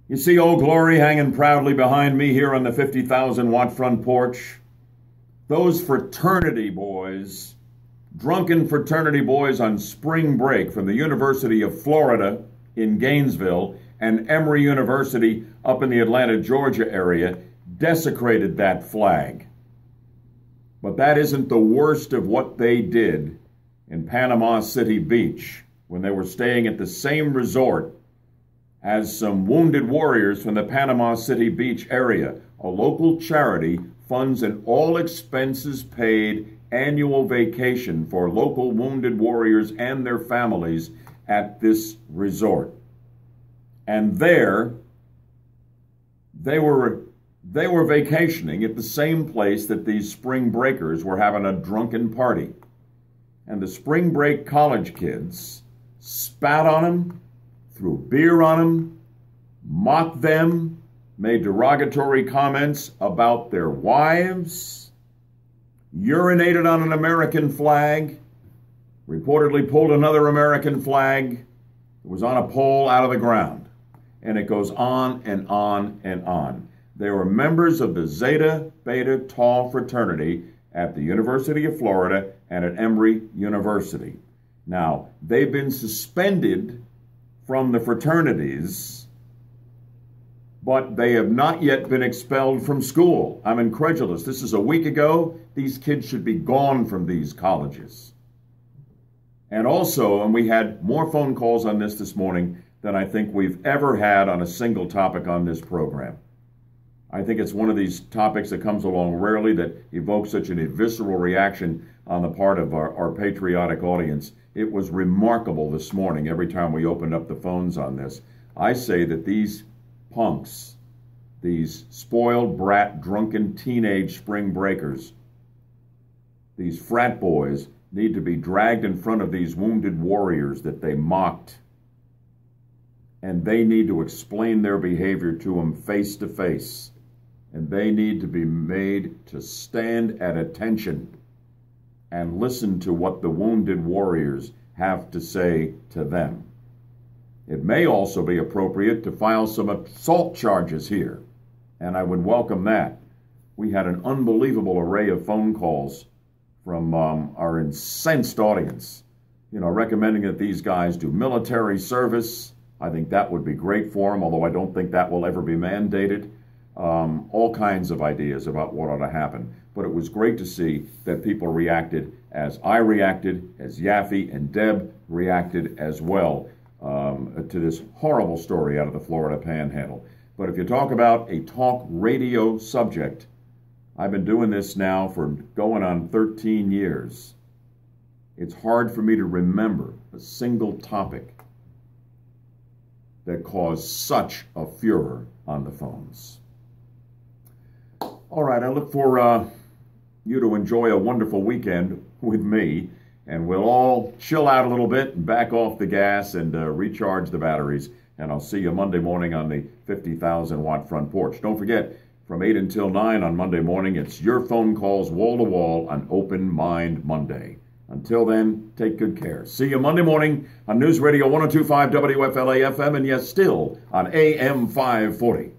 You see Old Glory hanging proudly behind me here on the 50,000-watt front porch? Those fraternity boys, drunken fraternity boys on spring break from the University of Florida in Gainesville and Emory University up in the Atlanta, Georgia area, desecrated that flag. But that isn't the worst of what they did in Panama City Beach when they were staying at the same resort as some wounded warriors from the Panama City Beach area. A local charity funds an all-expenses-paid annual vacation for local wounded warriors and their families at this resort. And there, they were vacationing at the same place that these spring breakers were having a drunken party. And the spring break college kids spat on them, threw beer on them, mocked them, made derogatory comments about their wives, urinated on an American flag, reportedly pulled another American flag that was on a pole out of the ground. And it goes on and on and on. They were members of the Zeta Beta Tau fraternity at the University of Florida and at Emory University. Now, they've been suspended from the fraternities, but they have not yet been expelled from school. I'm incredulous. This is a week ago. These kids should be gone from these colleges. And also, and we had more phone calls on this morning than I think we've ever had on a single topic on this program. I think it's one of these topics that comes along rarely that evokes such an visceral reaction on the part of our patriotic audience. It was remarkable this morning every time we opened up the phones on this. I say that these punks, these spoiled brat, drunken teenage spring breakers, these frat boys need to be dragged in front of these wounded warriors that they mocked. And they need to explain their behavior to them face to face. And they need to be made to stand at attention and listen to what the wounded warriors have to say to them. It may also be appropriate to file some assault charges here, and I would welcome that. We had an unbelievable array of phone calls from our incensed audience, recommending that these guys do military service. I think that would be great for them, although I don't think that will ever be mandated. All kinds of ideas about what ought to happen. But it was great to see that people reacted as I reacted, as Yaffe and Deb reacted as well to this horrible story out of the Florida Panhandle. But if you talk about a talk radio subject, I've been doing this now for going on 13 years. It's hard for me to remember a single topic that caused such a furor on the phones. All right, I look for you to enjoy a wonderful weekend with me, and we'll all chill out a little bit and back off the gas and recharge the batteries, and I'll see you Monday morning on the 50,000-watt front porch. Don't forget, from 8 until 9 on Monday morning, it's your phone calls wall-to-wall on Open Mind Monday. Until then, take good care. See you Monday morning on News Radio 102.5 WFLA FM, and yes, still on AM 540.